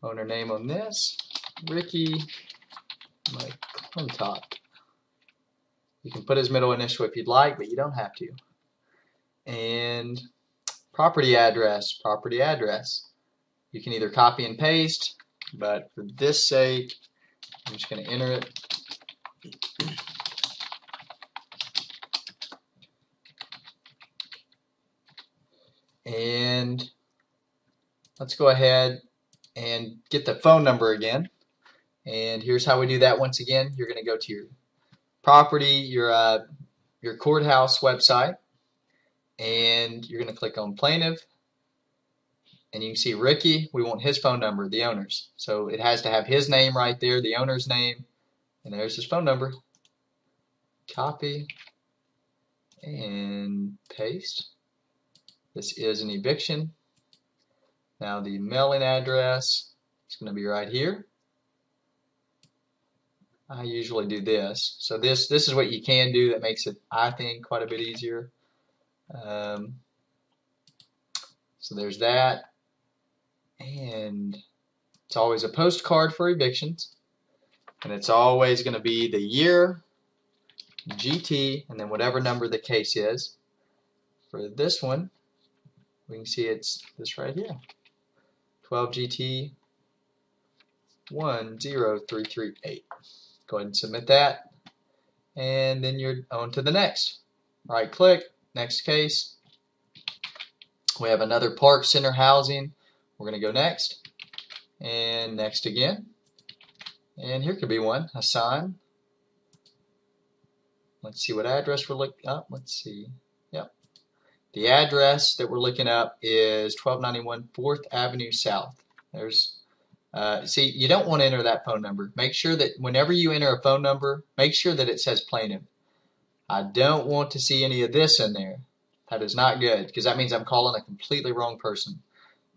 owner name on this, Ricky McClintock. You can put his middle initial if you'd like, but you don't have to. And property address. You can either copy and paste, but for this sake, I'm just going to enter it. And let's go ahead and get the phone number again. And here's how we do that once again. You're going to go to your property, your courthouse website, and you're going to click on plaintiff. And you can see Ricky, we want his phone number, the owner's. So it has to have his name right there, the owner's name, and there's his phone number. Copy and paste. This is an eviction. Now the mailing address is going to be right here. I usually do this. So this is what you can do that makes it, I think, quite a bit easier. So there's that. And it's always a postcard for evictions. And it's always going to be the year, GT, and then whatever number the case is. For this one, we can see it's this right here. 12 GT 10338. Go ahead and submit that, and then you're on to the next. Right click, next case. We have another Park Center housing. We're going to go next, and next again. And here could be one, Hassan. Let's see what address we're looking up. Let's see. Yep. The address that we're looking up is 1291 4th Avenue South. There's see, you don't want to enter that phone number. Make sure that whenever you enter a phone number, make sure that it says plaintiff. I don't want to see any of this in there. That is not good, because that means I'm calling a completely wrong person.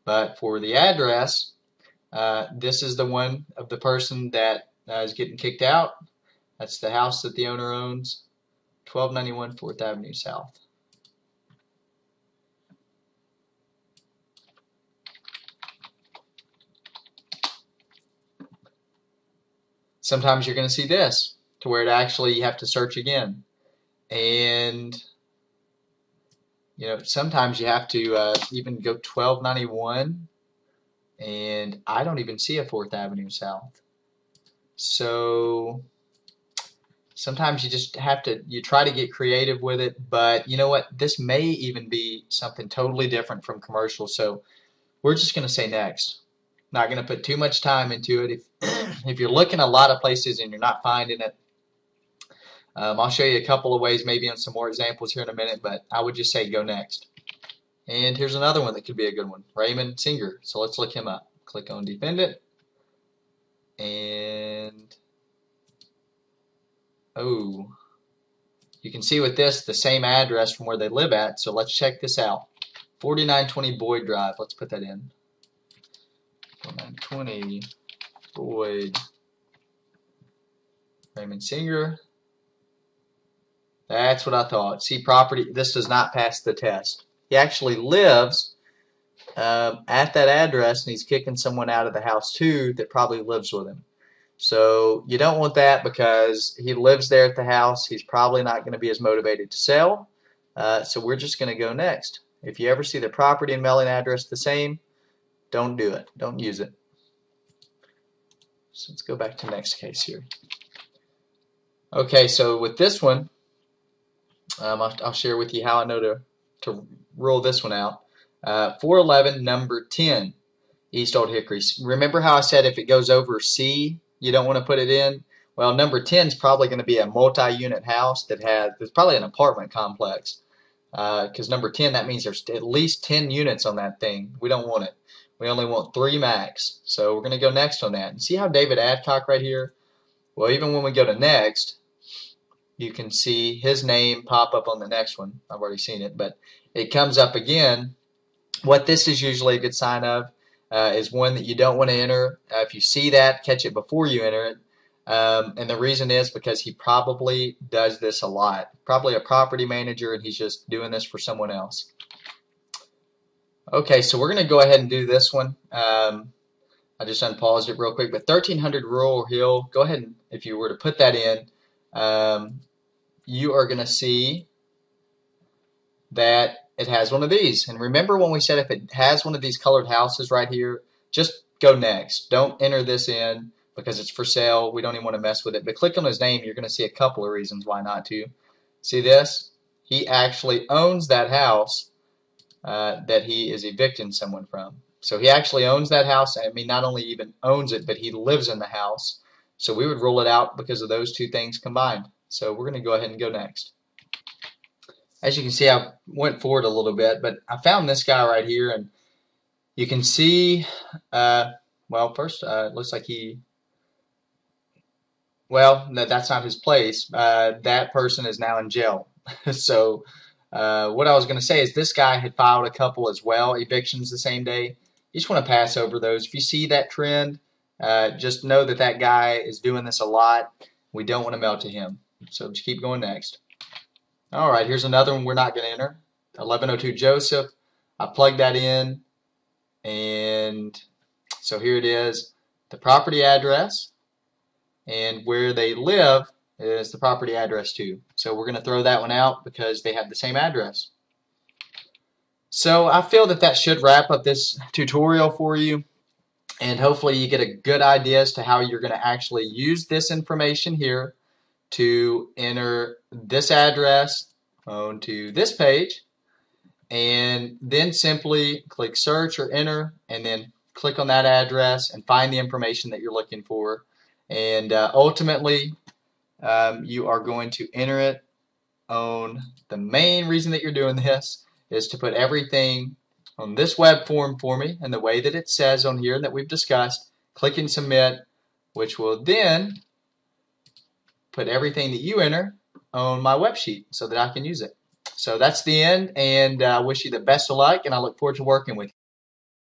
But for the address, this is the one of the person that is getting kicked out. That's the house that the owner owns, 1291 4th Avenue South. Sometimes you're going to see this, to where it actually you have to search again. And sometimes you have to even go 1291, and I don't even see a 4th Avenue South. So sometimes you just have to, you try to get creative with it, but you know what, this may even be something totally different from commercial, so we're just going to say next. Not going to put too much time into it. If you're looking a lot of places and you're not finding it, I'll show you a couple of ways, maybe on some more examples here in a minute, but I would just say go next. And here's another one that could be a good one, Raymond Singer. So let's look him up. Click on defendant, and oh, you can see with this the same address from where they live at. So let's check this out. 4920 Boyd Drive. Let's put that in. 4920 Boyd. Raymond Singer. That's what I thought. See, property, this does not pass the test. He actually lives at that address, and he's kicking someone out of the house too that probably lives with him. So you don't want that, because he lives there at the house. He's probably not going to be as motivated to sell. So we're just going to go next. If you ever see the property and mailing address the same, don't do it. Don't use it. So let's go back to the next case here. Okay, so with this one, I'll share with you how I know to roll this one out. 411 number 10 East Old Hickory. Remember how I said if it goes over C, you don't want to put it in? Well, number 10 is probably going to be a multi-unit house there's probably an apartment complex. Because number 10, that means there's at least 10 units on that thing. We don't want it. We only want 3 max. So we're going to go next on that. And see how David Adcock right here? Well, even when we go to next, you can see his name pop up on the next one. I've already seen it, but it comes up again. What this is usually a good sign of is one that you don't want to enter. If you see that, catch it before you enter it. And the reason is because he probably does this a lot. Probably a property manager, and he's just doing this for someone else. Okay, so we're going to go ahead and do this one. I just unpaused it real quick, but 1300 Rural Hill, go ahead and if you were to put that in, you are going to see that it has one of these. And remember when we said if it has one of these colored houses right here, just go next. Don't enter this in because it's for sale. We don't even want to mess with it. But click on his name, you're going to see a couple of reasons why not to. See this? He actually owns that house that he is evicting someone from. So he actually owns that house. I mean, not only even owns it, but he lives in the house. So we would rule it out because of those two things combined. So we're going to go ahead and go next. As you can see, I went forward a little bit, but I found this guy right here, and you can see, well, first, it looks like well, no, that's not his place. That person is now in jail. So what I was going to say is this guy had filed a couple as well, evictions the same day. You just want to pass over those. If you see that trend, just know that that guy is doing this a lot. We don't want to mail to him. So just keep going next. All right, here's another one we're not going to enter. 1102 Joseph. I plugged that in, and so here it is. The property address, and where they live is the property address too. So we're going to throw that one out because they have the same address. So I feel that that should wrap up this tutorial for you, and hopefully you get a good idea as to how you're going to actually use this information here to enter this address onto this page, and then simply click search or enter, and then click on that address and find the information that you're looking for. And ultimately, you are going to enter it on the main reason that you're doing this is to put everything on this web form for me in the way that it says on here that we've discussed. Click and submit, which will then put everything that you enter on my web sheet so that I can use it. So that's the end, and I wish you the best of luck, and I look forward to working with you.